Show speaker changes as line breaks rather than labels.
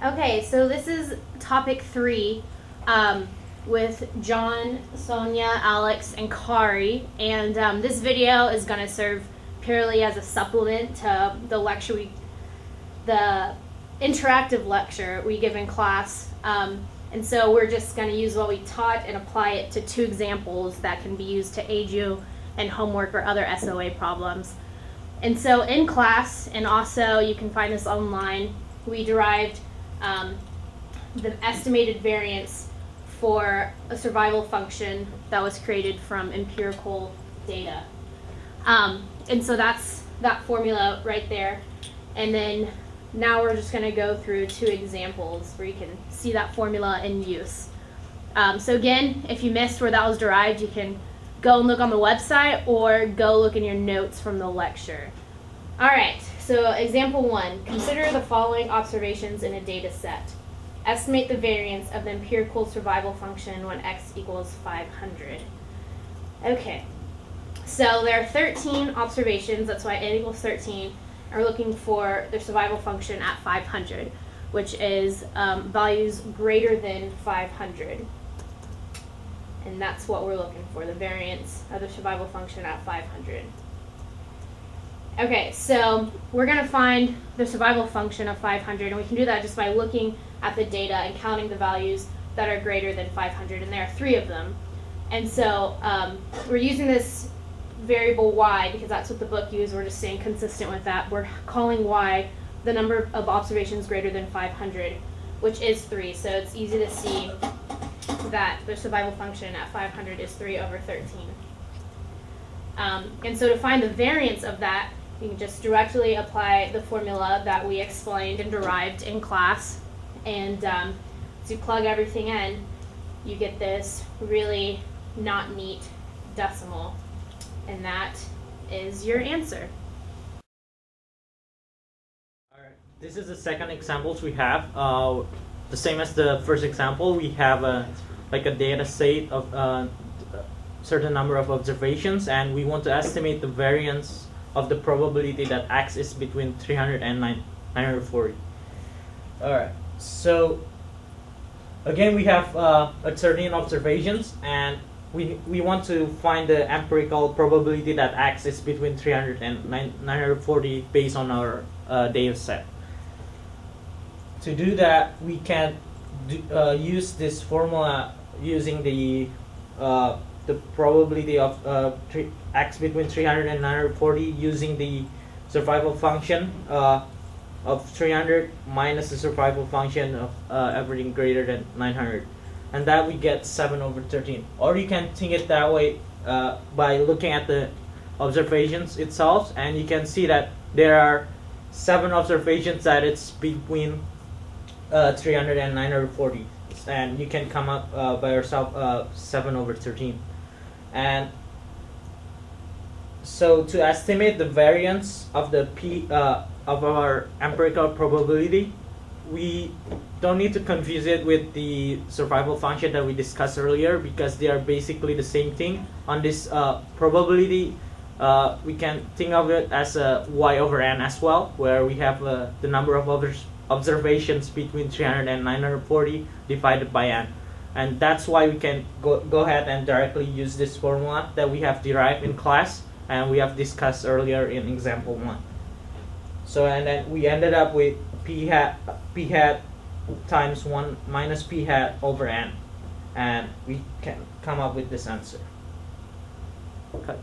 Okay, so this is topic 3 with John, Sonia, Alex, and Kari. And this video is going to serve purely as a supplement to the interactive lecture we give in class. And so we're just going to use what we taught and apply it to 2 examples that can be used to aid you in homework or other SOA problems. And so in class, and also you can find this online, we derived the estimated variance for a survival function that was created from empirical data. And so that's that formula right there. And then now we're just going to go through 2 examples where you can see that formula in use. So again, if you missed where that was derived, you can go and look on the website or go look in your notes from the lecture. All right, so example 1, consider the following observations in a data set. Estimate the variance of the empirical survival function when x equals 500. Okay, so there are 13 observations, that's why n equals 13, and we're looking for the survival function at 500, which is values greater than 500. And that's what we're looking for, the variance of the survival function at 500. Okay, so we're going to find the survival function of 500, and we can do that just by looking at the data and counting the values that are greater than 500, and there are 3 of them. And so we're using this variable y because that's what the book used. We're just staying consistent with that. We're calling y the number of observations greater than 500, which is 3. So it's easy to see that the survival function at 500 is 3 over 13. And so to find the variance of that, you can just directly apply the formula that we explained and derived in class. And as you plug everything in, you get this really not neat decimal. And that is your answer.
Alright, this is the second examples we have. The same as the first example, we have a data set of certain number of observations, and we want to estimate the variance of the probability that x is between 300 and 940. Alright, so again we have 13 observations, and we want to find the empirical probability that x is between 300 and 940 based on our data set. To do that, we can use this formula using the probability of x between 300 and 940 using the survival function of 300 minus the survival function of everything greater than 900, and that we get 7 over 13. Or you can think it that way by looking at the observations itself, and you can see that there are 7 observations that it's between 300 and 940, and you can come up by yourself 7 over 13. And so to estimate the variance of the of our empirical probability, we don't need to confuse it with the survival function that we discussed earlier, because they are basically the same thing. On this probability, we can think of it as a y over n as well, where we have the number of observations between 300 and 940 divided by n. And that's why we can go ahead and directly use this formula that we have derived in class and we have discussed earlier in example 1. So, and then we ended up with p hat times 1 minus p hat over n, and we can come up with this answer. Okay.